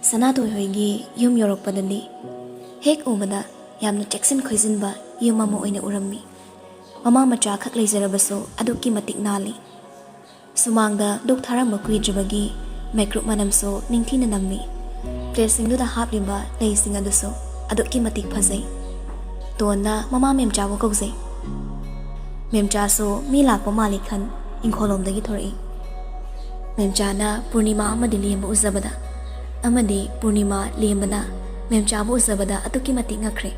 Sanatoi hoigi yum yoroppadani hek ubada yamna Jackson khoizinba yum ama oina urammi mama macha khak leizarabaso adukki matik nali sumangda duk tharamba kuidribagi micro manamso ningthina nammi placing da hapliba leising aduso adukki matik phazai tonna mama memcha wo kauzai memcha so mi lakpa mali khan ingkholomdagi thorai memcha na purnima amadi lemba uzabada amadi purnima lembana memcha bu uzabada adukki matik ngakre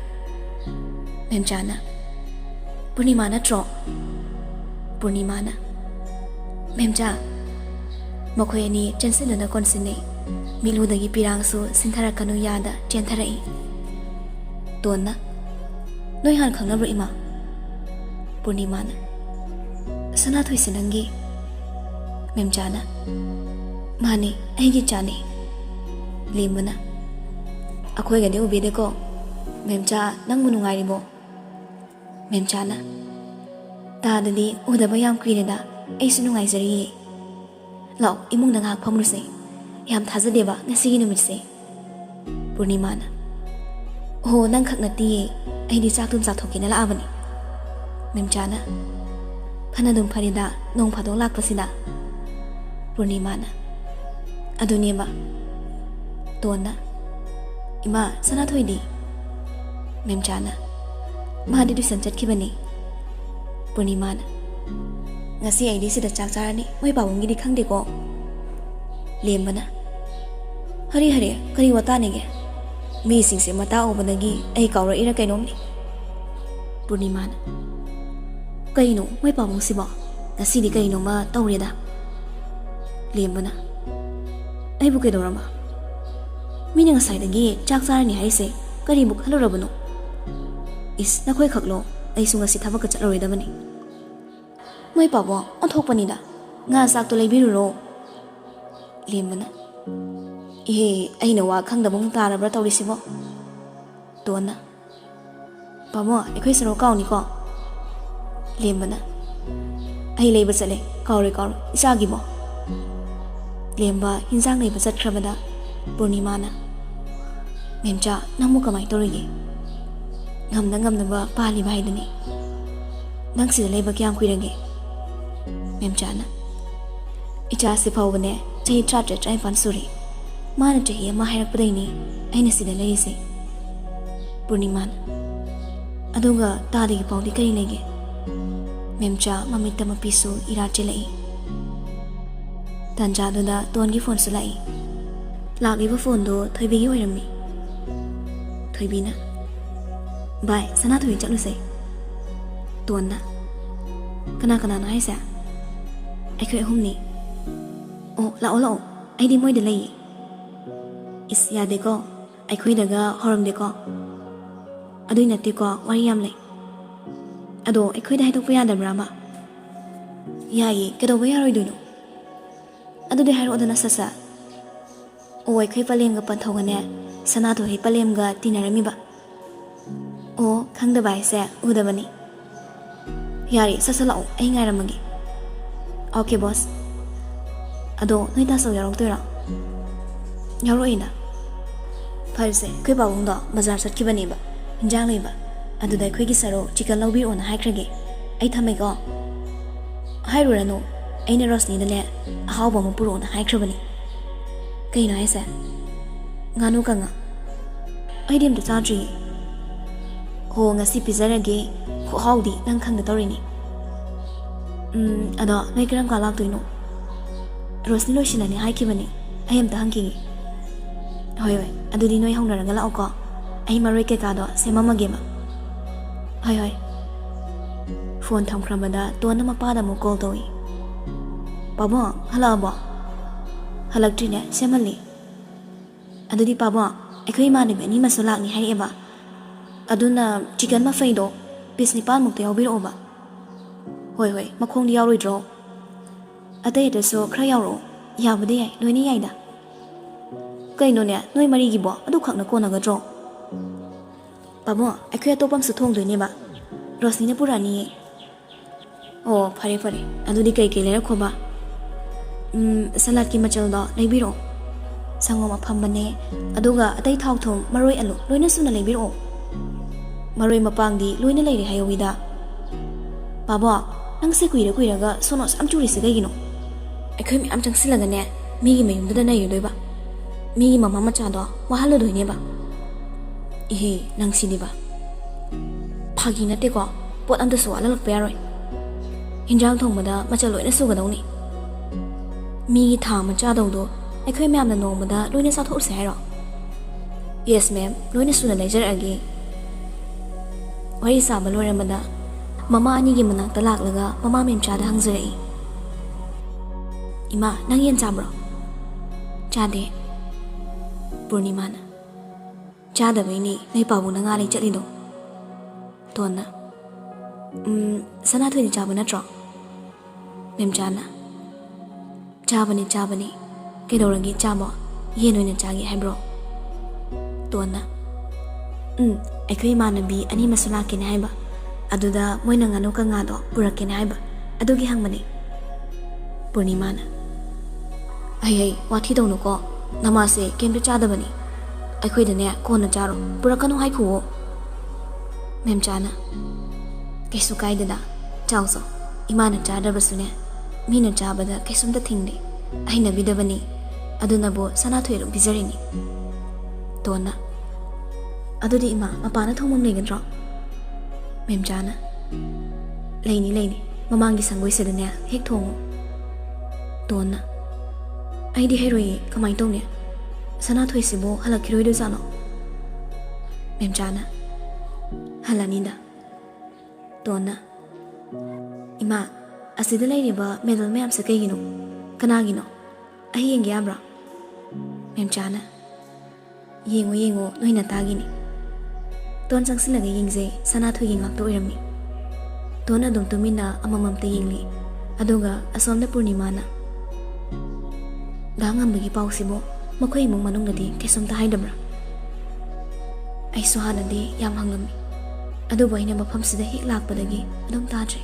memcha na purnima na tro purnima na memcha makhoi ani chensilana konsine miludagi pirang so sinthara kanu yada chentharai tonna noi han khangnabro ima purnima na sanathoi sinangi memcha na mani aigi chani limuna akhoi gade ubide ko memcha nang munungai ribo memcha na ta dali udaba yam kwireda ai sunungai jari law imung nang hak phamruse yam thajadeba ngasi numit se purnima na ho nang khak nati ai di chak tum chathokina la abani memcha na phana dum pharida nong phadong lak pasida purnima na aduniba tonna ima sanathoi di memcha na mahadi du sanchat khibani purnima na ngasi ai di sida chak charani moi bawungi di khangde ko lembana hari hari kari wata ne ge mi sing se mata obanagi ai kawra ira kainom ni purnima na kaino moi bawung siba ngasi di kaino ma tawreda lembana ai bu ke dorama mina ngasai dagi chak charani haise kari bu khalorabano is na khoi khaklo ai sunga si thabak chaloroi da bani moi pabo onthokpani da nga sak to leibiru ro lemana e aina wa khangda bung tarabra tawrisibo tona pabo ekhoi saro kauni ko lemana ai leiba chale kaure isagi bo lemba hinjang leiba chatkrabada purnima na memcha namu kamai torige ngamna ba pali bai dani nang si leiba kyam kuirage memcha na icha se phawne chei tratre trai pan suri mana chei ma hairak padai ni aina sida leise purnima na aduga tadi gi pawdi kai lege memcha mamita mapisu ira chelai tanja duna tongi phone sulai lagiba phone do thoibi gi oirami thoibina bai sanathoi chaluse tonna kana na haisa aikhoi humni o lao ai di moi de lei is ya de ko aikhoi daga horam de ko adui nati ko wari yam lei ado aikhoi da haidok ya da brama yayi kedo ba yaroi duno adu de hairo adana sasa o aikhoi palem ga panthogane sanathoi palem ga tinarami ba o khangda bai se udabani yari sasalao ai ngairamagi okay boss ado noi ta so yarok toira yaro ina phaise koi bawung do bazar satkibani ba injang leiba adu dai khoi gi saro chicken lobby on haikrage ai thamai ko hairurano aina rosni dale ahawba mu puro na haikrabani kaina aisa nganu kanga ai dim to charge ho ngasi pizarage ko hawdi nang khangda torini ado noi kiram ka lak tuino rosni lo shilani haikibani ayam ta hangki hoi adudi noi haunaraga la ko ai maroi ke ka do semama gema hoi phone thamkramada tona mapada mu call toi pabo hala bo halak trine semali adudi pabo ekhoi mani be ni masulak ni hai eba aduna chicken ma faido piece ni pan mukte obiro ba hoi makhong di yaroi dro atay da so khra yaro yabade yai noi ni yai da kaino ne noi mari gi bo adu khakna ko na ga dro pabo ekhoi to pam su thong doi ne ba rosni ne purani o phare adudi kai kai le rakho ba salad ki machal da leibiro ꯁꯪꯒꯣꯝ ꯑꯐꯝꯕꯅꯦ ꯑꯗꯨꯒ ꯑꯇꯩ ꯊꯥꯎ ꯊꯨꯝ ꯃꯔꯣꯏ ꯑꯂꯨ ꯂꯣꯏꯅ ꯁꯨꯅ ꯂꯩꯕꯤꯔꯛꯑꯣ ꯃꯔꯣꯏ ꯃꯄꯥꯡꯗꯤ ꯂꯣꯏꯅ ꯂꯩꯔꯦ ꯍꯥꯏꯌꯧꯋꯤꯗ ꯄꯥꯕꯣ ꯅꯪꯁꯦ ꯀꯨꯏꯔꯒ ꯁꯣꯅꯣꯁ ꯌꯥꯝ ꯆꯨꯔꯤꯁꯦ ꯀꯩꯒꯤꯅꯣ ꯑꯩꯈꯣꯏ ꯃꯌꯥꯝ ꯆꯪꯁꯤꯜꯂꯒꯅꯦ ꯃꯤꯒꯤ ꯃꯌꯨꯝꯗꯨꯗ ꯅꯩꯔꯨꯗꯣꯏꯕ ꯃꯤꯒꯤ ꯃꯃꯥ ꯃꯆꯥꯗꯣ ꯋꯥꯍꯜꯂꯨꯗꯣꯏꯅꯦꯕ ꯏꯍꯦ ꯅꯪ ꯁꯤꯅꯦꯕ ꯐꯥꯒꯤ ꯅꯠꯇꯦꯀꯣ ꯄꯣꯠ ꯑꯝꯇꯁꯨ ꯋꯥꯠꯍꯜꯂꯛꯄ ꯌꯥꯔꯣꯏ ꯍꯤꯟꯖꯥꯡ ꯊꯣꯡꯕꯗ ꯃꯆꯜ ꯂꯣꯏꯅ ꯁꯨꯒꯗꯧꯅꯤ ꯃꯤꯒꯤ ꯊꯥ ꯑꯃ ꯆꯥꯗꯧꯗꯣ ꯑꯩꯈꯣꯏ ꯃꯌꯥꯝꯅ ꯅꯣꯡꯃꯗ ꯂꯣꯏꯅ ꯆꯥꯊꯣꯛꯎꯁꯦ ꯍꯥꯏꯔꯣ ꯌꯦꯁ ꯃꯦꯝ ꯂꯣꯏꯅ ꯁꯨꯅ ꯂꯩꯖꯔꯛꯑꯒꯦ ꯋꯥꯔꯤ ꯁꯥꯕ ꯂꯣꯏꯔꯝꯕꯗ ꯃꯃꯥ ꯑꯅꯤꯒꯤ ꯃꯅꯥꯛꯇ ꯂꯥꯛꯂꯒ ꯃꯃꯥ ꯃꯦꯝꯆꯥꯗ ꯍꯪꯖꯔꯛꯏ ꯏꯃꯥ ꯅꯪ ꯌꯦꯟ ꯆꯥꯕ꯭ꯔꯣ ꯆꯥꯗꯦ ꯄꯨꯔꯅꯤꯃꯥꯅ ꯆꯥꯗꯕꯩꯅꯤ ꯅꯣꯏ ꯄꯥꯕꯨꯡꯅ ꯉꯥ ꯂꯩ ꯆꯠꯂꯤꯗꯣ ꯇꯣꯟꯅ ꯁꯅꯥꯊꯣꯏꯗꯤ ꯆꯥꯕ ꯅꯠꯇ꯭ꯔꯣ ꯃꯦꯝꯆꯥꯅ ꯆꯥꯕꯅꯤ ꯀꯩꯗꯧꯔꯒꯦ ꯆꯥꯕꯣ ꯌꯦꯟ ꯑꯣꯏꯅ ꯆꯥꯒꯦ ꯍꯥꯏꯕ꯭ꯔꯣ ꯇꯣꯟꯅ ꯑꯩꯈꯣꯏ ꯏꯃꯥꯟꯅꯕꯤ ꯑꯅꯤ ꯑꯃꯁꯨ ꯂꯥꯛꯀꯦꯅꯦ ꯍꯥꯏꯕ ꯑꯗꯨꯗ ꯃꯣꯏꯅ ꯉꯥꯅꯨ ꯀꯉꯥꯗꯣ ꯄꯨꯔꯛꯀꯦꯅꯦ ꯍꯥꯏꯕ ꯑꯗꯨꯒꯤ ꯍꯪꯕꯅꯤ ꯄꯨꯔꯅꯤꯃꯥꯅ ꯑꯩ ꯋꯥꯊꯤ ꯇꯧꯅꯨꯀꯣ ꯅꯃꯥꯁꯦ ꯀꯩꯝꯇ ꯆꯥꯗꯕꯅꯤ ꯑꯩꯈꯣꯏꯗꯅꯦ ꯀꯣꯟꯅ ꯆꯥꯔꯣ ꯄꯨꯔꯛꯀꯅꯨ ꯍꯥꯏꯈꯨꯋꯣ ꯃꯦꯝꯆꯥꯅ ꯀꯩꯁꯨ ꯀꯥꯏꯗꯦꯗ ꯆꯥꯎ ꯏꯃꯥꯅ ꯆꯥꯗ꯭ꯔꯕꯁꯨꯅꯦ ꯃꯤꯅ ꯆꯥꯕꯗ ꯀꯩꯁꯨꯝꯇ ꯊꯤꯡꯗꯦ ꯍꯩꯅꯕꯤꯗꯕꯅꯤ ꯑꯗꯨꯅꯕꯨ ꯁꯅꯥꯊꯣꯏ ꯑꯗꯨꯝ ꯄꯤꯖꯔꯤꯅꯤ ꯇꯣꯟꯅ ꯑꯗꯨꯗꯤ ꯏꯃꯥ ꯃꯄꯥꯅ ꯊꯣꯡꯐꯝ ꯂꯩꯒꯗ꯭ꯔꯣ ꯃꯦꯝꯆꯥꯅ ꯂꯩꯅꯤ ꯃꯃꯥꯡꯒꯤ ꯁꯪꯒꯣꯏꯁꯤꯗꯅꯦ ꯍꯦꯛ ꯊꯣꯡꯉꯨ ꯇꯣꯟꯅ ꯑꯩꯗꯤ ꯍꯩꯔꯣꯏꯌꯦ ꯀꯃꯥꯏꯅ ꯇꯧꯅꯤ ꯁꯅꯥꯊꯣꯏꯁꯤꯕꯨ ꯍꯜꯂꯛꯈꯤꯔꯣꯏꯗꯣꯏꯖꯥꯠꯂꯣ ꯃꯦꯝꯆꯥꯅ ꯍꯜꯂꯅꯤꯗ ꯇꯣꯟꯅ ꯏꯃꯥ ꯑꯁꯤꯗ ꯂꯩꯔꯤꯕ ꯃꯦꯗꯜ ꯃꯌꯥꯝꯁꯦ ꯀꯩꯒꯤꯅꯣ ꯀꯅꯥꯒꯤꯅꯣ ꯑꯩ ꯌꯦꯡꯒꯦ ꯌꯥꯕ꯭ꯔꯥ ꯃꯦꯝꯆꯥꯅ ꯌꯦꯡꯉꯣ ꯅꯣꯏ ꯅꯇꯥꯒꯤꯅꯤ ꯇꯣꯟ ꯆꯪꯁꯤꯜꯂꯒ ꯌꯦꯡꯖꯩ ꯁꯅꯥꯊꯣꯏꯒꯤ ꯉꯥꯛꯇ ꯑꯣꯏꯔꯝꯃꯤ ꯇꯣꯟ ꯑꯗꯨꯝ ꯇꯨꯃꯤꯟꯅ ꯑꯃꯃꯝꯇ ꯌꯦꯡꯂꯤ ꯑꯗꯨꯒ ꯑꯁꯣꯝꯗ ꯄꯨꯔꯅꯤꯃꯥꯅ ꯉꯝꯕꯒꯤ ꯄꯥꯎꯁꯤꯕꯨ ꯃꯈꯣꯏ ꯏꯃꯨꯡ ꯃꯅꯨꯡꯗꯗꯤ ꯀꯩꯁꯨꯝꯇ ꯍꯥꯏꯗꯕ꯭ꯔꯥ ꯑꯩꯁꯨ ꯍꯥꯟꯅꯗꯤ ꯌꯥꯝ ꯍꯪꯂꯝꯃꯤ ꯑꯗꯨꯕꯨ ꯑꯩꯅ ꯃꯐꯝꯁꯤꯗ ꯍꯦꯛ ꯂꯥꯛꯄꯗꯒꯤ ꯑꯗꯨꯝ ꯇꯥꯗ꯭ꯔꯦ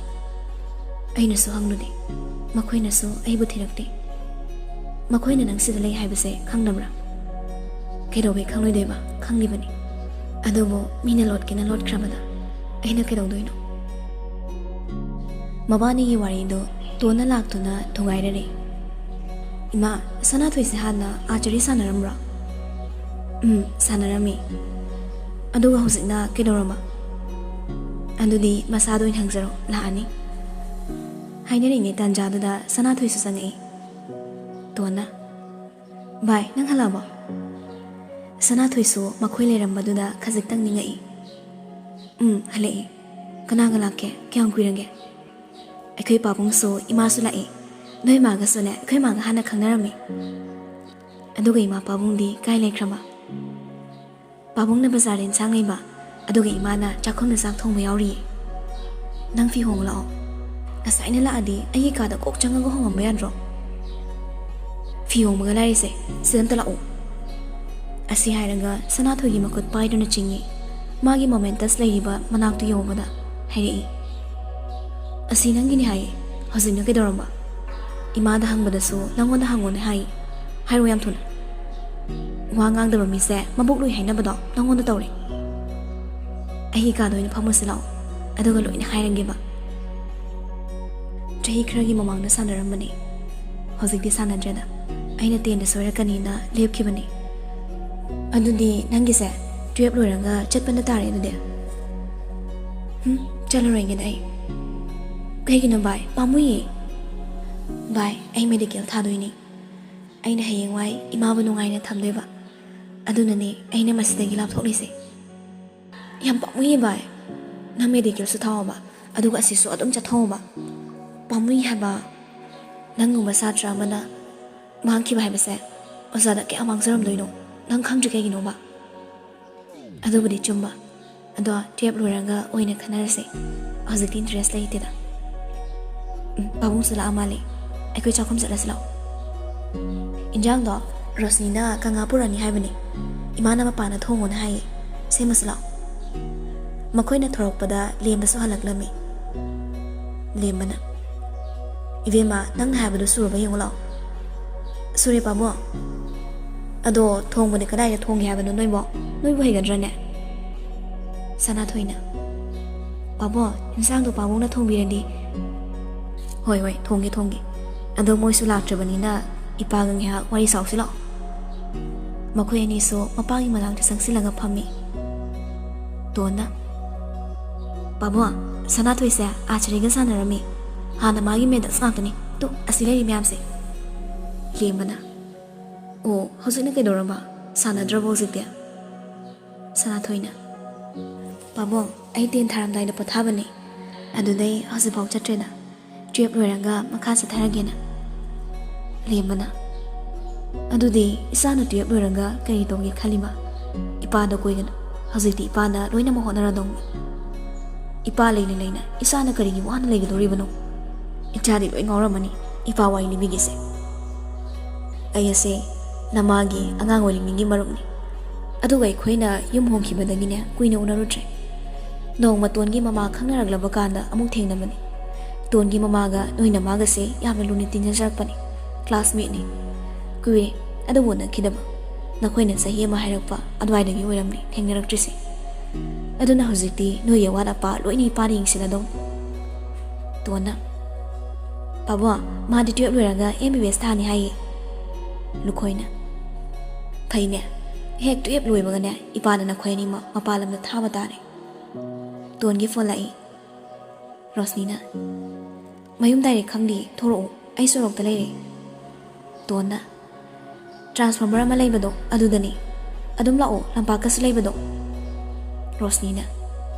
ꯑꯩꯅꯁꯨ ꯍꯪꯂꯨꯗꯦ ꯃꯈꯣꯏꯅꯁꯨ ꯑꯩꯕꯨ ꯊꯤꯔꯛꯇꯦ ꯃꯈꯣꯏꯅ ꯅꯪ ꯁꯤꯗ ꯂꯩ ꯍꯥꯏꯕꯁꯦ ꯈꯪꯅꯕ꯭ꯔꯥ ꯀꯩꯗꯧꯕꯩ ꯈꯪꯂꯣꯏꯗꯣꯏꯕ ꯈꯪꯂꯤꯕꯅꯤ ꯑꯗꯨꯕꯨ ꯃꯤꯅ ꯂꯣꯠꯀꯦꯅ ꯂꯣꯠꯈ꯭ꯔꯕꯗ ꯑꯩꯅ ꯀꯩꯗꯧꯗꯣꯏꯅꯣ ꯃꯕꯥꯅꯤꯒꯤ ꯋꯥꯔꯤꯗꯣ ꯇꯣꯟꯅ ꯂꯥꯛꯇꯨꯅ ꯊꯨꯒꯥꯏꯔꯔꯦ ꯏꯃꯥ ꯁꯅꯥꯊꯣꯏꯁꯦ ꯍꯥꯟꯅ ꯑꯥꯔꯆꯔꯤ ꯁꯥꯟꯅꯔꯝꯕ꯭ꯔꯣ ꯁꯥꯟꯅꯔꯝꯃꯤ ꯑꯗꯨꯒ ꯍꯧꯖꯤꯛꯅ ꯀꯩꯗꯧꯔꯝꯕ ꯑꯗꯨꯗꯤ ꯃꯁꯥꯗ ꯑꯣꯏꯅ ꯍꯪꯖꯔꯣ ꯂꯥꯛꯑꯅꯤ ꯍꯥꯏꯅꯔꯤꯉꯩ ꯇꯥꯟꯖꯥꯗꯨꯗ ꯁꯅꯥꯊꯣꯏꯁꯨ ꯆꯪꯉꯛꯏ ꯇꯣꯟꯅ ꯚꯥꯏ ꯅꯪ ꯍꯜꯂꯛꯑꯕꯣ ꯁꯅꯥꯊꯣꯏꯁꯨ ꯃꯈꯣꯏ ꯂꯩꯔꯝꯕꯗꯨꯗ ꯈꯖꯤꯛꯇꯪ ꯅꯤꯡꯉꯛꯏ ꯍꯜꯂꯛꯏ ꯀꯅꯥꯒ ꯂꯥꯛꯀꯦ ꯀꯌꯥꯝ ꯀꯨꯏꯔꯒꯦ ꯑꯩꯈꯣꯏ ꯄꯥꯕꯨꯡꯁꯨ ꯏꯃꯥꯁꯨ ꯂꯥꯛꯏ ꯅꯣꯏ ꯃꯥꯒꯁꯨꯅꯦ ꯑꯩꯈꯣꯏ ꯃꯥꯒ ꯍꯥꯟꯅ ꯈꯪꯅꯔꯝꯃꯤ ꯑꯗꯨꯒ ꯏꯃꯥ ꯄꯥꯕꯨꯡꯗꯤ ꯀꯥꯏ ꯂꯩꯈ꯭ꯔꯕ ꯄꯥꯕꯨꯡꯅ ꯕꯖꯥꯔꯗ ꯏꯟꯁꯥꯡ ꯂꯩꯕ ꯑꯗꯨꯒ ꯏꯃꯥꯅ ꯆꯥꯛꯈꯨꯝꯗ ꯆꯥꯛ ꯊꯣꯡꯕ ꯌꯥꯎꯔꯤꯌꯦ ꯅꯪ ꯐꯤ ꯍꯣꯡꯕ ꯂꯥꯛꯑꯣ ꯉꯁꯥꯏꯅ ꯂꯥꯛꯑꯗꯤ ꯑꯩꯒꯤ ꯀꯥꯗ ꯀꯣꯛ ꯆꯪꯉꯒ ꯍꯣꯡꯉꯝꯕ ꯌꯥꯗ꯭ꯔꯣ ꯐꯤ ꯍꯣꯡꯕꯒ ꯂꯥꯏꯔꯤꯁꯦ ꯁꯤꯗ ꯑꯝꯇ ꯂꯥꯛꯑꯣ ꯑꯁꯤ ꯍꯥꯏꯔꯒ ꯁꯅꯥꯊꯣꯏꯒꯤ ꯃꯈꯨꯠ ꯄꯥꯏꯗꯨꯅ ꯆꯤꯡꯉꯤ ꯃꯥꯒꯤ ꯃꯣꯃꯦꯟꯇꯁ ꯂꯩꯔꯤꯕ ꯃꯅꯥꯛꯇꯨ ꯌꯧꯕꯗ ꯍꯥꯏꯔꯛꯏ ꯑꯁꯤ ꯅꯪꯒꯤꯅꯤ ꯍꯥꯏꯌꯦ ꯍꯧꯖꯤꯛꯅ ꯀꯩꯗꯧꯔꯝꯕ ꯏꯃꯥꯗ ꯍꯪꯕꯗꯁꯨ ꯅꯪꯉꯣꯟꯗ ꯍꯪꯉꯣꯅꯦ ꯍꯥꯏ ꯍꯥꯏꯔꯣ ꯌꯥꯝ ꯊꯨꯅ ꯋꯥ ꯉꯥꯡꯗꯕ ꯃꯤꯁꯦ ꯃꯕꯨꯛ ꯂꯣꯏ ꯍꯥꯏꯅꯕꯗꯣ ꯅꯪꯉꯣꯟꯗ ꯇꯧꯔꯦ ꯑꯩꯒꯤ ꯀꯥꯗ ꯑꯣꯏꯅ ꯐꯝꯃꯨꯁꯤ ꯂꯥꯛꯑꯣ ꯑꯗꯨꯒ ꯂꯣꯏꯅ ꯍꯥꯏꯔꯒꯦꯕ ꯆꯍꯤ ꯈꯔꯒꯤ ꯃꯃꯥꯡꯗ ꯁꯥꯟꯅꯔꯝꯕꯅꯤ ꯍꯧꯖꯤꯛꯇꯤ ꯁꯥꯟꯅꯗ꯭ꯔꯦꯗ ꯑꯩꯅ ꯇꯦꯟꯗ ꯁꯣꯏꯔꯛꯀꯅꯤꯅ ꯂꯦꯞꯈꯤꯕꯅꯤ ꯑꯗꯨꯗꯤ ꯅꯪꯒꯤꯁꯦ 12 ꯂꯣꯏꯔꯒ ꯆꯠꯄꯅ ꯇꯥꯔꯦ ꯑꯗꯨꯗꯤ ꯆꯠꯂꯔꯣꯏꯒꯦꯗ ꯑꯩ ꯀꯩꯒꯤꯅꯣ ꯚꯥꯏ ꯄꯥꯝꯃꯨꯏꯌꯦ ꯚꯥꯏ ꯑꯩ ꯃꯦꯗꯤꯀꯦꯜ ꯊꯥꯗꯣꯏꯅꯤ ꯑꯩꯅ ꯍꯌꯦꯡꯋꯥꯏ ꯏꯃꯥꯕꯨ ꯅꯨꯡꯉꯥꯏꯅ ꯊꯝꯗꯣꯏꯕ ꯑꯗꯨꯅꯅꯦ ꯑꯩꯅ ꯃꯁꯤꯗꯒꯤ ꯂꯥꯞꯊꯣꯛꯂꯤꯁꯦ ꯌꯥꯝ ꯄꯥꯝꯃꯨꯏꯌꯦ ꯚꯥꯏ ꯅꯪ ꯃꯦꯗꯤꯀꯦꯜꯁꯨ ꯊꯥꯎꯕ ꯑꯗꯨꯒ ꯑꯁꯤꯁꯨ ꯑꯗꯨꯝ ꯆꯠꯊꯣꯛꯑꯣꯕ ꯄꯥꯝꯃꯨꯏ ꯍꯥꯏꯕ ꯅꯪꯒꯨꯝꯕ ꯁꯥꯇ꯭ꯔ ꯑꯃꯅ ꯃꯥꯡꯈꯤꯕ ꯍꯥꯏꯕꯁꯦ ꯑꯣꯖꯥꯗ ꯀꯌꯥ ꯃꯥꯡꯖꯔꯝꯗꯣꯏꯅꯣ ꯅꯪ ꯈꯪꯗ꯭ꯔꯤ ꯀꯩꯒꯤꯅꯣꯕ ꯑꯗꯨꯕꯨꯗꯤ ꯆꯨꯝꯕ ꯑꯗꯣ 12 ꯂꯣꯏꯔꯒ ꯑꯣꯏꯅ ꯈꯟꯅꯔꯁꯦ ꯍꯧꯖꯤꯛꯇꯤ ꯏꯟꯇꯔꯦꯁ ꯂꯩꯇꯦꯗ ꯄꯥꯕꯨꯡꯁꯨ ꯂꯥꯛꯑ ꯃꯥꯜꯂꯦ ꯑꯩꯈꯣꯏ ꯆꯥꯛꯈꯨꯝ ꯆꯠꯂꯁꯤ ꯂꯥꯛꯑꯣ ꯏꯟꯖꯥꯡꯗꯣ ꯔꯣꯁꯅꯤꯅ ꯀꯪꯉꯥ ꯄꯨꯔꯛꯅꯤ ꯍꯥꯏꯕꯅꯤ ꯏꯃꯥꯅ ꯃꯄꯥꯅ ꯊꯣꯡꯉꯣꯅ ꯍꯥꯏꯌꯦ ꯁꯦꯝꯃꯁꯤ ꯂꯥꯛꯑꯣ ꯃꯈꯣꯏꯅ ꯊꯣꯔꯛꯄꯗ ꯂꯦꯝꯕꯁꯨ ꯍꯜꯂꯛꯂꯝꯃꯤ ꯂꯦꯝꯕꯅ ꯏꯕꯦꯝꯃ ꯅꯪꯅ ꯍꯥꯏꯕꯗꯨ ꯁꯨꯔꯕ ꯌꯦꯡꯉꯨ ꯂꯥꯛꯑꯣ ꯁꯨꯔꯦ ꯄꯥꯕꯨꯡ ꯑꯗꯣ ꯊꯣꯡꯕꯗꯤ ꯀꯗꯥꯏꯗ ꯊꯣꯡꯒꯦ ꯍꯥꯏꯕꯅꯣ ꯅꯣꯏꯕꯨ ꯍꯩꯒꯗ꯭ꯔꯅꯦ? ꯁꯅꯥꯊꯣꯏꯅ ꯄꯥꯕꯣ ꯏꯟꯁꯥꯡꯗꯣ ꯄꯥꯕꯨꯡꯅ ꯊꯣꯡꯕꯤꯔꯗꯤ ꯍꯣꯏ ꯊꯣꯡꯒꯦ ꯑꯗꯣ ꯃꯣꯏꯁꯨ ꯂꯥꯛꯇ꯭ꯔꯕꯅꯤꯅ ꯏꯄꯥꯒ ꯉꯥꯏꯍꯥꯛ ꯋꯥꯔꯤ ꯁꯥꯎꯁꯤ ꯂꯥꯛꯑꯣ꯫ ꯃꯈꯣꯏ ꯑꯅꯤꯁꯨ ꯃꯄꯥꯒꯤ ꯃꯅꯥꯛꯇ ꯆꯪꯁꯤꯜꯂꯒ ꯐꯝꯃꯤ꯫ ꯇꯣꯟꯅ ꯄꯥꯕꯣ ꯁꯅꯥꯊꯣꯏꯁꯦ ꯑꯥꯔꯆꯔꯤꯒ ꯁꯥꯟꯅꯔꯝꯃꯤ ꯍꯥꯟꯅ ꯃꯥꯒꯤ ꯃꯦꯗꯜꯁ ꯉꯥꯛꯇꯅꯤ ꯇꯨ ꯑꯁꯤ ꯂꯩꯔꯤ ꯃꯌꯥꯝꯁꯦ꯫ ꯂꯦꯝꯕꯅ ꯑꯣ ꯍꯧꯖꯤꯛꯅ ꯀꯩꯗꯧꯔꯕ ꯁꯥꯟꯅꯗ꯭ꯔꯕꯣ ꯍꯧꯖꯤꯛꯇꯤ? ꯁꯅꯥꯊꯣꯏꯅ ꯄꯥꯕꯣ ꯑꯩ 10 ꯊꯥꯔꯝꯗꯥꯏꯗ ꯄꯣꯊꯥꯕꯅꯤ ꯑꯗꯨꯗꯩ ꯍꯧꯖꯤꯛꯐꯥꯎ ꯆꯠꯇ꯭ꯔꯦꯗ 12 ꯂꯣꯏꯔꯒ ꯃꯈꯥ ꯆꯠꯊꯔꯒꯦꯅ꯫ ꯂꯦꯝꯕꯅ ꯑꯗꯨꯗꯤ ꯏꯆꯥꯅ 12 ꯂꯣꯏꯔꯒ ꯀꯔꯤ ꯇꯧꯒꯦ ꯈꯜꯂꯤꯕ? ꯏꯄꯥꯗ ꯀꯣꯏꯒꯅꯨ ꯍꯧꯖꯤꯛꯇꯤ ꯏꯄꯥꯅ ꯂꯣꯏꯅꯃꯛ ꯍꯣꯠꯅꯔꯗꯧꯅꯤ꯫ ꯏꯄꯥ ꯂꯩꯅ ꯏꯆꯥꯅ ꯀꯔꯤꯒꯤ ꯋꯥꯅ ꯂꯩꯒꯗꯧꯔꯤꯕꯅꯣ? ꯏꯆꯥꯗꯤ ꯂꯣꯏ ꯉꯥꯎꯔꯝꯃꯅꯤ ꯏꯄꯥ ꯋꯥꯔꯤ ꯂꯤꯕꯤꯒꯦꯁꯦ꯫ ꯑꯩ ꯑꯁꯦ ꯅꯃꯥꯒꯤ ꯑꯉꯥꯡ ꯑꯣꯏꯔꯤꯉꯩꯒꯤ ꯃꯔꯨꯞꯅꯤ ꯑꯗꯨꯒ ꯑꯩꯈꯣꯏꯅ ꯌꯨꯝ ꯍꯣꯡꯈꯤꯕꯗꯒꯤꯅꯦ ꯀꯨꯏꯅ ꯎꯅꯔꯨꯗ꯭ꯔꯦ꯫ ꯅꯣꯡꯃ ꯇꯣꯟꯒꯤ ꯃꯃꯥ ꯈꯪꯅꯔꯛꯂꯕ ꯀꯥꯟꯗ ꯑꯃꯨꯛ ꯊꯦꯡꯅꯕꯅꯤ꯫ ꯇꯣꯟꯒꯤ ꯃꯃꯥꯒ ꯅꯣꯏ ꯅꯃꯥꯒꯁꯦ ꯌꯥꯝꯅ ꯂꯨꯅ ꯇꯤꯟꯅꯖꯔꯛꯄꯅꯤ ꯀ꯭ꯂꯥꯁꯃꯦꯠꯅꯤ ꯀꯨꯏꯔꯦ ꯑꯗꯨꯕꯨ ꯎꯅꯈꯤꯗꯕ ꯅꯈꯣꯏꯅ ꯆꯍꯤ ꯑꯃ ꯍꯥꯏꯔꯛꯄ ꯑꯗꯨꯋꯥꯏꯗꯒꯤ ꯑꯣꯏꯔꯝꯅꯤ ꯊꯦꯡꯅꯔꯛꯇ꯭ꯔꯤꯁꯦ꯫ ꯑꯗꯨꯅ ꯍꯧꯖꯤꯛꯇꯤ ꯅꯣꯏꯒꯤ ꯑꯋꯥꯠ ꯑꯄꯥ ꯂꯣꯏꯅ ꯏꯄꯥꯅ ꯌꯦꯡꯁꯤꯜꯂꯗꯧꯅꯤ꯫ ꯇꯣꯟꯅ ꯄꯥꯕꯣ ꯃꯥꯗꯤ 12 ꯂꯣꯏꯔꯒ MBBS ꯊꯥꯅꯤ ꯍꯥꯏꯌꯦ꯫ ꯂꯨꯈꯣꯏꯅ ꯐꯩꯅꯦ ꯍꯦꯛ 12 ꯂꯣꯏꯕꯒꯅꯦ ꯏꯄꯥꯅ ꯅꯈꯣꯏ ꯑꯅꯤꯃꯛ ꯃꯄꯥꯟ ꯂꯝꯗ ꯊꯥꯕ ꯇꯥꯔꯦ꯫ ꯇꯣꯟꯒꯤ ꯐꯣꯟ ꯂꯥꯛꯏ꯫ ꯔꯣꯁꯅꯤꯅ ꯃꯌꯨꯝ ꯗꯥꯏꯔꯦꯛ ꯈꯪꯗꯦ ꯊꯣꯔꯛꯑꯣ ꯑꯩ ꯁꯣꯔꯣꯛꯇ ꯂꯩꯔꯦ꯫ ꯇꯣꯟꯅ ꯇ꯭ꯔꯥꯟꯁꯐꯣꯔꯃꯔ ꯑꯃ ꯂꯩꯕꯗꯣ ꯑꯗꯨꯗꯅꯤ ꯑꯗꯨꯝ ꯂꯥꯛꯑꯣ ꯂꯝꯄꯥꯛꯀꯁꯨ ꯂꯩꯕꯗꯣ꯫ ꯔꯣꯁꯅꯤꯅ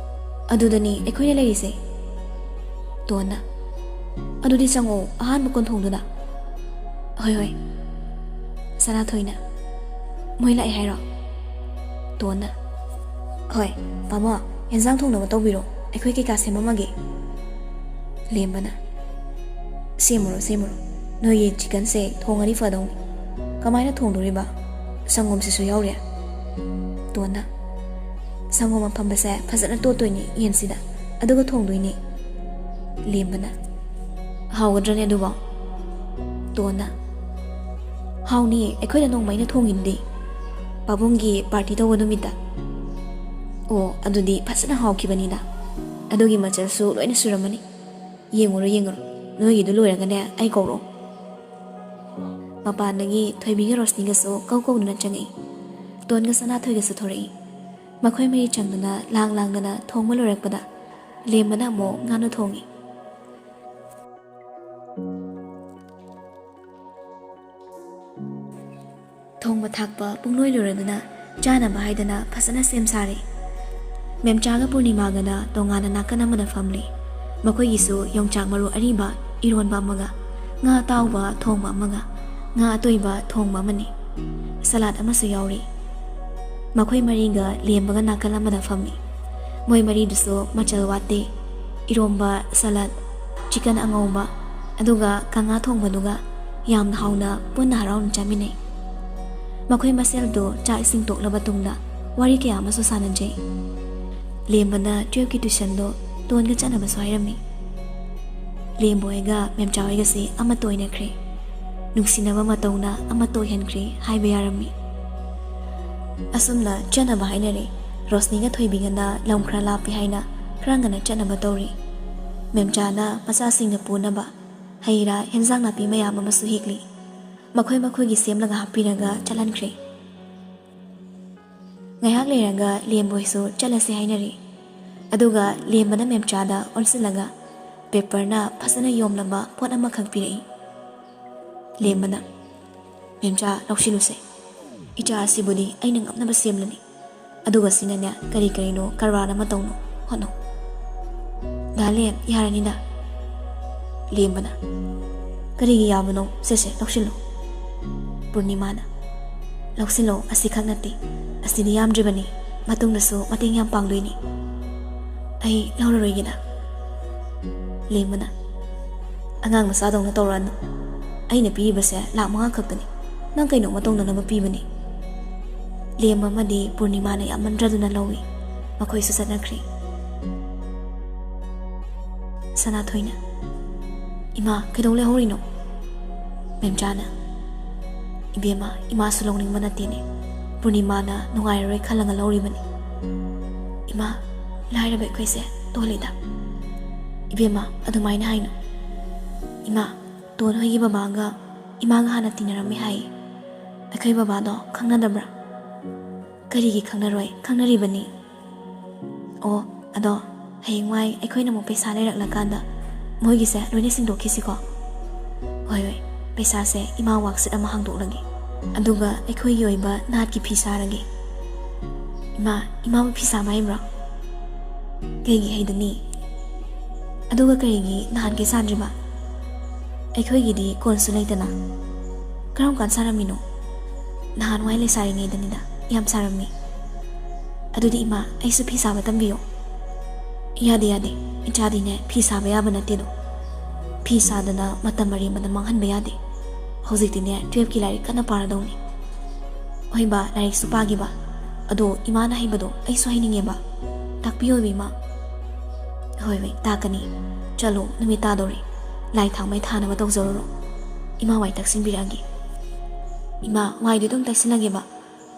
ꯑꯗꯨꯗꯅꯤ ꯑꯩꯈꯣꯏꯅ ꯂꯩꯔꯤꯁꯦ꯫ ꯇꯣꯟꯅ ꯑꯗꯨꯗꯤ ꯆꯪꯉꯛꯑꯣ ꯑꯍꯥꯟꯕ ꯀꯣꯟꯊꯣꯡꯗꯨꯗ꯫ ꯍꯣꯏ꯫ ꯁꯅꯥꯊꯣꯏꯅ ꯃꯣꯏ ꯂꯥꯛꯑꯦ ꯍꯥꯏꯔꯣ? ꯇꯣꯟꯅ ꯍꯣꯏ ꯄꯥꯕꯣ ꯌꯦꯟꯖꯥꯡ ꯊꯣꯡꯅꯕ ꯇꯧꯕꯤꯔꯣ ꯑꯩꯈꯣꯏ ꯀꯩꯀꯥ ꯁꯦꯝꯃꯝꯃꯒꯦ꯫ ꯂꯦꯝꯕꯅ ꯁꯦꯝꯃꯨꯔꯣ ꯅꯣꯏꯒꯤ ꯆꯤꯀꯟꯁꯦ ꯊꯣꯡꯉꯗꯤ ꯐꯗꯧꯅꯤ ꯀꯃꯥꯏꯅ ꯊꯣꯡꯗꯣꯔꯤꯕ ꯁꯪꯒꯣꯝꯁꯤꯁꯨ ꯌꯥꯎꯔꯦ꯫ ꯇꯣꯟꯅ ꯁꯪꯒꯣꯝ ꯑꯐꯝꯕꯁꯦ ꯐꯖꯅ ꯇꯣꯠꯇꯣꯏꯅꯤ ꯌꯦꯟꯁꯤꯗ ꯑꯗꯨꯒ ꯊꯣꯡꯗꯣꯏꯅꯤ꯫ ꯂꯦꯝꯕꯅ ꯍꯥꯎꯒꯗ꯭ꯔꯅꯦ ꯑꯗꯨꯕꯣ? ꯇꯣꯟꯅ ꯍꯥꯎꯅꯤꯌꯦ ꯑꯩꯈꯣꯏꯅ ꯅꯣꯡꯃ ꯑꯩꯅ ꯊꯣꯡꯉꯤꯗꯨꯗꯤ ꯄꯥꯕꯨꯡꯒꯤ ꯄꯥꯔꯇꯤ ꯇꯧꯕ ꯅꯨꯃꯤꯠꯇ꯫ ꯑꯣ ꯑꯗꯨꯗꯤ ꯐꯖꯅ ꯍꯥꯎꯈꯤꯕꯅꯤꯗ ꯑꯗꯨꯒꯤ ꯃꯆꯜꯁꯨ ꯂꯣꯏꯅ ꯁꯨꯔꯝꯃꯅꯤ꯫ ꯌꯦꯡꯉꯨꯔꯣ ꯅꯣꯏꯒꯤꯗꯨ ꯂꯣꯏꯔꯒꯅꯦ ꯑꯩ ꯀꯧꯔꯛꯑꯣ꯫ ꯃꯄꯥꯟꯗꯒꯤ ꯊꯣꯏꯕꯤꯒ ꯔꯣꯁꯅꯤꯒꯁꯨ ꯀꯧꯗꯨꯅ ꯆꯪꯉꯛꯏ꯫ ꯇꯣꯟꯒ ꯁꯅꯥꯊꯣꯏꯒꯁꯨ ꯊꯣꯔꯛꯏ꯫ ꯃꯈꯣꯏ ꯃꯔꯤ ꯆꯪꯗꯨꯅ ꯂꯥꯡꯗꯅ ꯊꯣꯡꯕ ꯂꯣꯏꯔꯛꯄꯗ ꯂꯦꯝꯕꯅ ꯑꯃꯨꯛ ꯉꯥꯅꯨ ꯊꯣꯡꯉꯤ꯫ ꯊꯣꯡꯕ ꯊꯥꯛꯄ ꯄꯨꯡꯂꯣꯏ ꯂꯣꯏꯔꯗꯨꯅ ꯆꯥꯅꯕ ꯍꯥꯏꯗꯅ ꯐꯖꯅ ꯁꯦꯝ ꯁꯥꯔꯤ꯫ ꯃꯦꯝꯆꯥꯒ ꯄꯨꯔꯅꯤꯃꯥꯒꯅ ꯇꯣꯉꯥꯟꯅ ꯅꯥꯀꯟ ꯑꯃꯗ ꯐꯝꯂꯤ꯫ ꯃꯈꯣꯏꯒꯤꯁꯨ ꯌꯣꯡꯆꯥꯛ ꯃꯔꯨ ꯑꯔꯤꯕ ꯏꯔꯣꯟꯕ ꯑꯃꯒ ꯉꯥ ꯑꯇꯥꯎꯕ ꯊꯣꯡꯕ ꯑꯃꯒ ꯉꯥ ꯑꯇꯣꯏꯕ ꯊꯣꯡꯕ ꯑꯃꯅꯤ꯫ ꯁꯂꯥꯗ ꯑꯃꯁꯨ ꯌꯥꯎꯔꯤ꯫ ꯃꯈꯣꯏ ꯃꯔꯤꯒ ꯂꯦꯝꯕꯒ ꯅꯥꯀꯜ ꯑꯃꯗ ꯐꯝꯃꯤ꯫ ꯃꯣꯏ ꯃꯔꯤꯗꯨꯁꯨ ꯃꯆꯜ ꯋꯥꯠꯇꯦ ꯏꯔꯣꯝꯕ ꯁꯂꯥꯗ ꯆꯤꯀꯟ ꯑꯉꯧꯕ ꯑꯗꯨꯒ ꯀꯪꯉꯥ ꯊꯣꯡꯕꯗꯨꯒ ꯌꯥꯝꯅ ꯍꯥꯎꯅ ꯄꯨꯟꯅ ꯍꯔꯥꯎꯅ ꯆꯥꯃꯤꯟꯅꯩ꯫ ꯃꯈꯣꯏ ꯃꯁꯦꯜꯗꯨ ꯆꯥꯛ ꯏꯁꯤꯡ ꯇꯣꯛꯂꯕ ꯇꯨꯡꯗ ꯋꯥꯔꯤ ꯀꯌꯥ ꯑꯃꯁꯨ ꯁꯥꯟꯅꯖꯩ꯫ ꯂꯦꯝꯕꯅ 12ꯒꯤ ꯇꯨꯏꯁꯟꯗꯣ ꯇꯣꯟꯒ ꯆꯠꯅꯕꯁꯨ ꯍꯥꯏꯔꯝꯃꯤ꯫ ꯂꯦꯝꯕ ꯍꯣꯏꯒ ꯃꯦꯝꯆꯥ ꯍꯣꯏꯒꯁꯤ ꯑꯃꯠꯇ ꯑꯣꯏꯅꯈ꯭ꯔꯦ ꯅꯨꯡꯁꯤꯅꯕ ꯃꯇꯧꯅ ꯑꯃꯠꯇ ꯑꯣꯏꯍꯟꯈ꯭ꯔꯦ ꯍꯥꯏꯕ ꯌꯥꯔꯝꯃꯤ꯫ ꯑꯁꯨꯝꯅ ꯆꯠꯅꯕ ꯍꯥꯏꯅꯔꯦ꯫ ꯔꯣꯁꯅꯤꯒ ꯊꯣꯏꯕꯤꯒꯅ ꯂꯝ ꯈꯔ ꯂꯥꯞꯄꯤ ꯍꯥꯏꯅ ꯈꯔ ꯉꯟꯅ ꯆꯠꯅꯕ ꯇꯧꯔꯤ꯫ ꯃꯦꯝꯆꯥꯅ ꯃꯆꯥꯁꯤꯡꯅ ꯄꯨꯅꯕ ꯍꯩ ꯔꯥ ꯍꯦꯟꯖꯥꯡ ꯅꯥꯄꯤ ꯃꯌꯥꯝ ꯑꯃꯁꯨ ꯍꯦꯛꯂꯤ꯫ ꯃꯈꯣꯏꯒꯤ ꯁꯦꯝꯂꯒ ꯍꯥꯞꯄꯤꯔꯒ ꯆꯠꯍꯟꯈ꯭ꯔꯦ꯫ ꯉꯥꯏꯍꯥꯛ ꯂꯩꯔꯒ ꯂꯦꯝꯕ ꯍꯣꯏꯁꯨ ꯆꯠꯂꯁꯤ ꯍꯥꯏꯅꯔꯤ꯫ ꯑꯗꯨꯒ ꯂꯦꯝꯕꯅ ꯃꯦꯝꯆꯥꯗ ꯑꯣꯟꯁꯤꯜꯂꯒ ꯄꯦꯄꯔꯅ ꯐꯖꯅ ꯌꯣꯝꯂꯕ ꯄꯣꯠ ꯑꯃꯈꯛ ꯄꯤꯔꯛꯏ꯫ ꯂꯦꯝꯕꯅ ꯃꯦꯝꯆꯥ ꯂꯧꯁꯤꯜꯂꯨꯁꯦ ꯏꯆꯥ ꯑꯁꯤꯕꯨꯗꯤ ꯑꯩꯅ ꯉꯝꯅꯕ ꯁꯦꯝꯂꯅꯤ ꯑꯗꯨꯒ ꯁꯤꯅꯅꯦ ꯀꯔꯤꯅꯣ ꯀꯔꯕꯥꯔ ꯑꯃ ꯇꯧꯅꯣ ꯍꯣꯠꯅꯧ꯫ ꯗꯥꯂꯦꯝ ꯌꯥꯔꯅꯤꯗ꯫ ꯂꯦꯝꯕꯅ ꯀꯔꯤꯒꯤ ꯌꯥꯕꯅꯣ ꯁꯦ ꯂꯧꯁꯤꯜꯂꯣ꯫ ꯄꯨꯔꯅꯤꯃꯥꯅ ꯂꯧꯁꯤꯜꯂꯣ ꯑꯁꯤꯈꯛ ꯅꯠꯇꯦ ꯑꯁꯤꯗꯤ ꯌꯥꯝꯗ꯭ꯔꯤꯕꯅꯤ ꯃꯇꯨꯡꯗꯁꯨ ꯃꯇꯦꯡ ꯌꯥꯝ ꯄꯥꯡꯗꯣꯏꯅꯤ꯫ ꯑꯩ ꯂꯧꯔꯔꯣꯏꯒꯦꯗ꯫ ꯂꯦꯝꯕꯅ ꯑꯉꯥꯡ ꯃꯆꯥꯗꯧꯅ ꯇꯧꯔꯛꯑꯅꯨ ꯑꯩꯅ ꯄꯤꯔꯤꯕꯁꯦ ꯂꯥꯛ 5 ꯈꯛꯇꯅꯤ ꯅꯪ ꯀꯩꯅꯣꯝꯃ ꯇꯧꯅꯅꯕ ꯄꯤꯕꯅꯤ꯫ ꯂꯦꯝꯕ ꯑꯃꯗꯤ ꯄꯨꯔꯅꯤꯃꯥꯅ ꯌꯥꯝꯃꯟꯗ꯭ꯔꯗꯨꯅ ꯂꯧꯏ꯫ ꯃꯈꯣꯏꯁꯨ ꯆꯠꯅꯈ꯭ꯔꯦ꯫ ꯁꯅꯥꯊꯣꯏꯅ ꯏꯃꯥ ꯀꯩꯗꯧ ꯂꯩꯍꯧꯔꯤꯅꯣ? ꯃꯦꯝꯆꯥꯅ Ibema imasu longning manatine. Purnimana nungairoi khalanga lauribani. Ima lairabe khoise tolida. Ibema adumaina haino. Ima ton hoyi babanga imanga hana tinarami hai. Akhoi babado khangnadabra. Karigi khangnaroi khangnaribani. O ado hayengwai akhoi mo paisa lairakla moigise loine singdokhisi ko. Hoi paisa se ima waksit ama hangdoklagi. Aduga akhoi gi oiba nat ki phisa ragi. Ima phisa maibra. Kaigi haidani. Aduga karigi nahan ke sadriba. Akhoi gi di konsulatana. Karam kan saramino. Nahan wai le sari ngai danida. Yam sarami. Adudi ima aisu phisa batambiyo. Yade ichadi ne phisa ba yaba natedo. Phisa dana matamari madamang han ba yade. Hojik tine 12 ki lari kana para dawni. Oiba lari supagi ba. Ado ima na haibado aisu haininge ba. Takpiyo bima. Hoi takani. Chalo numita dori. Lai thang mai thana ba tawjoro. Ima wai taksin biragi. Ima wai di dum taksinage ba.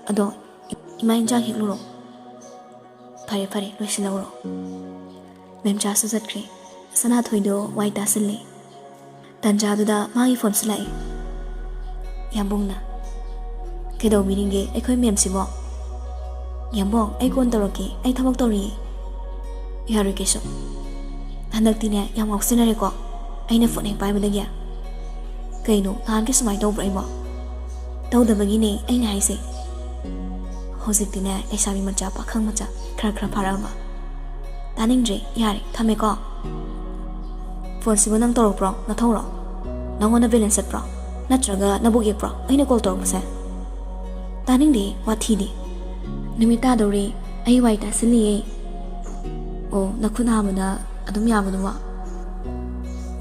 Ado ima injang hikluro. Fare loisilawro. Memcha su zatkri. Sana thoido wai tasilli. Tanjaduda magi phone silai. Yambungna. Kedo biringe akhoi memsibo. Yambong ai kon toroki ai thabak tori. Yari keso. Handaktine yam oxinare ko. Aina phone pai badagya. Kaino han ke sumai tawbra ibo. Tawdabagi ne aina haise. Hojiktina aisabi macha pakhang macha khara pharama. Taningre yari thame ko. Phone sibo nang toro pro na thoro. Nangona balance pro. Natraga nabuge pro. Aina call toro pase. Taningdi wathidi. Numita dori ai waita siliye. O nakhuna amana adum yabanuwa.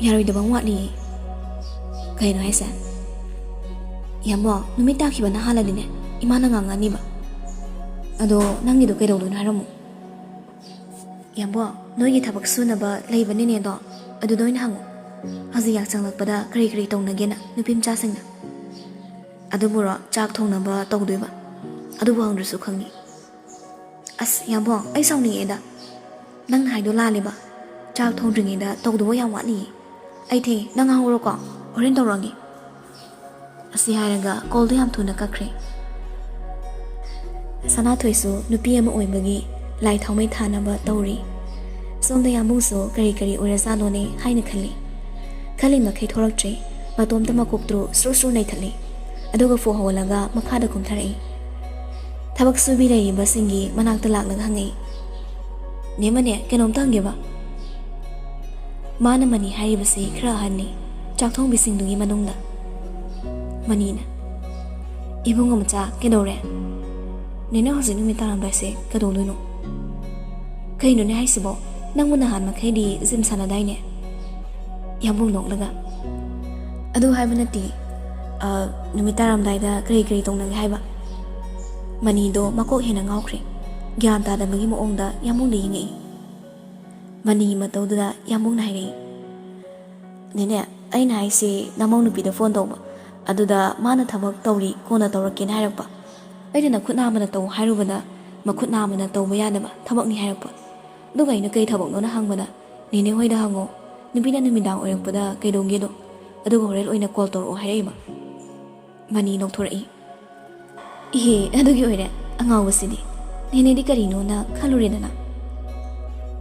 Yaroi dabang watli. Kaino haise. Yambo numita khibana haladine imana ngangani ba. Ado nangido kaidawdun haramu. Yambo noigi thabak sunaba leibanine do adu doina hangu. Haji yak changlakpada kari tongnagena nupim chasingna. Adu buro chak thongnaba tawdoiba. Adu bangrusu khangi. As yambo ai sawni eda. Nang haido laliba. Chak thongdringi da tawdo yam watli. Ai the nang hawro ko oren tawrangi. Asi hairaga call do yam thuna kakre. Sana thoisu nupi ama oibagi lai thawmai thanaba tawri. Somda yambungso kari oirasano ne haina khali makhai thoraktre matom tama koptru sru nai thali aduga fo hawalaga makhada kumtharai thabak subi rei basingi manakta laklaga hangai nemane kenom tanggeba mana mani haibasi khra hanni chakthong bisingdugi manungda manina ibunga macha kedore nene hojin numi tarambaise kadoluno kaino ne haisibo nangmuna han makhaidi jim sanadaine yambung noklaga adu haibanati numi taramdaida kari tongnagi haiba manido makok hena ngawkhre gyan ta da magi mo ongda yambung de yingi mani matawda yambung na hairi nene aina haisi namong nupi da phone tawba aduda mana thabak tawri kona tawrakin hairakpa aina khutna mana taw hairubana makhutna mana tawba yadaba thabak ni hairakpa duga ina kai thabak nona hangbana nene hoida hango nubina numidang oirakpada kaidonggedo aduga horel oina call tawro hairaiba mani nokthorei ihe adugi oire angawasidi nene di karino na khaluredana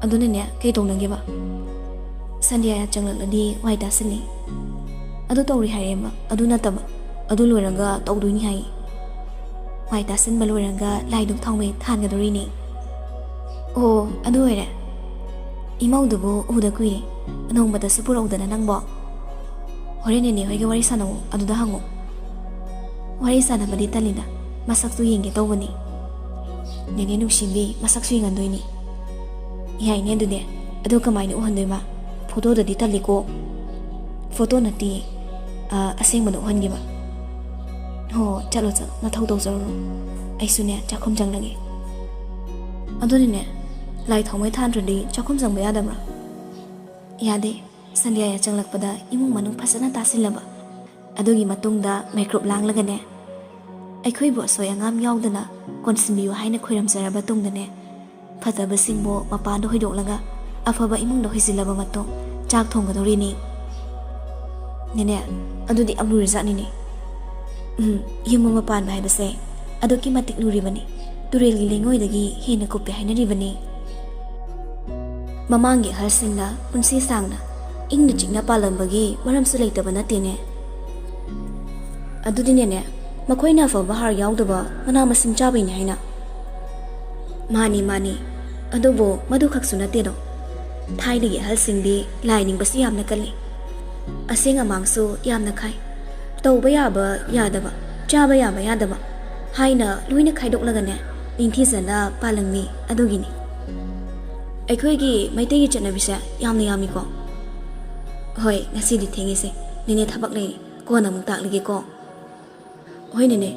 adunane kai tongnageba sandia ya changladi waita sili adu tawri hairema adu nataba adu loiraga tawduini hai waita sin baloiraga laiduk thawme thangadorini o adu oire imaudugo uda kuire anongbada supurudana nangbo horenene hoige wari sanawo aduda hango wari sanabadi talida masaktu yenge tawbani nene nuksimbi masaksu yangandoini yaine dude adu kamaina uhandoima photo dadi taliko photo nati asengmana uhangiba ho chalo na thawdo zaro aisune chakhom janglage adunine lai thawmai thanradi chakhom jangba yadamra yade sandia ya changlakpada imung manung phasana tasilaba adugi matungda microbe langlagane ꯑꯩꯈꯣꯏꯕꯨ ꯑꯁꯣꯏ ꯑꯉꯥꯝ ꯌꯥꯎꯗꯅ ꯀꯣꯟꯁꯤꯟꯕꯤꯌꯨ ꯍꯥꯏꯅ ꯈꯣꯏꯔꯝꯖꯔꯕ ꯇꯨꯡꯗꯅꯦ ꯐꯠꯇꯕꯁꯤꯡꯕꯨ ꯃꯄꯥꯟꯗ ꯍꯣꯏꯗꯣꯛꯂꯒ ꯑꯐꯕ ꯏꯃꯨꯡꯗ ꯍꯣꯏꯖꯤꯜꯂꯕ ꯃꯇꯨꯡ ꯆꯥꯛ ꯊꯣꯡꯒꯗꯧꯔꯤꯅꯤ ꯅꯦꯅꯦ ꯑꯗꯨꯗꯤ ꯌꯥꯝ ꯂꯨꯔꯖꯥꯠꯅꯤꯅꯦ ꯌꯨꯝ ꯑꯃ ꯄꯥꯟꯕ ꯍꯥꯏꯕꯁꯦ ꯑꯗꯨꯛꯀꯤ ꯃꯇꯤꯛ ꯂꯨꯔꯤꯕꯅꯤ ꯇꯨꯔꯦꯜꯒꯤ ꯂꯩꯉꯣꯏꯗꯒꯤ ꯍꯦꯟꯅ ꯀꯨꯞꯄꯦ ꯍꯥꯏꯅꯔꯤꯕꯅꯤ ꯃꯃꯥꯡꯒꯤ ꯑꯍꯜꯁꯤꯡꯅ ꯄꯨꯟꯁꯤ ꯁꯥꯡꯅ ꯏꯪꯅ ꯆꯤꯛꯅ ꯄꯥꯜꯂꯝꯕꯒꯤ ꯃꯔꯝꯁꯨ ꯂꯩꯇꯕ ꯅꯠꯇꯦꯅꯦ ꯑꯗꯨꯗꯤꯅꯦꯅꯦ ꯃꯈꯣꯏꯅ ꯑꯐꯕ ꯍꯥꯔ ꯌꯥꯎꯗꯕ ꯃꯅꯥ ꯃꯁꯤꯡ ꯆꯥꯕꯩꯅꯤ ꯍꯥꯏꯅ ꯃꯥꯅꯤ ꯑꯗꯨꯕꯨ ꯃꯗꯨ ꯈꯛꯁꯨ ꯅꯠꯇꯦꯗꯣ ꯊꯥꯏꯅꯒꯤ ꯑꯍꯜꯁꯤꯡꯗꯤ ꯂꯥꯏ ꯅꯤꯡꯕꯁꯨ ꯌꯥꯝꯅ ꯀꯜꯂꯤ ꯑꯁꯦꯡ ꯑꯃꯥꯡꯁꯨ ꯌꯥꯝꯅ ꯈꯥꯏ ꯇꯧꯕ ꯌꯥꯕ ꯌꯥꯗꯕ ꯆꯥꯕ ꯌꯥꯕ ꯌꯥꯗꯕ ꯍꯥꯏꯅ ꯂꯣꯏꯅ ꯈꯥꯏꯗꯣꯛꯂꯒꯅꯦ ꯅꯤꯡꯊꯤꯖꯅ ꯄꯥꯜꯂꯝꯃꯤ ꯑꯗꯨꯒꯤꯅꯤ ꯑꯩꯈꯣꯏꯒꯤ ꯃꯩꯇꯩꯒꯤ ꯆꯠꯅꯕꯤꯁꯦ ꯌꯥꯝꯅ ꯌꯥꯝꯃꯤꯀꯣ ꯍꯣꯏ ꯉꯁꯤꯗꯤ ꯊꯦꯡꯉꯤꯁꯦ ꯅꯦꯅꯦ ꯊꯕꯛ ꯂꯩꯔꯤ ꯀꯣꯟꯅ ꯑꯃꯨꯛ ꯇꯥꯛꯂꯒꯦꯀꯣ ꯍꯣꯏ ꯅꯦꯅꯦ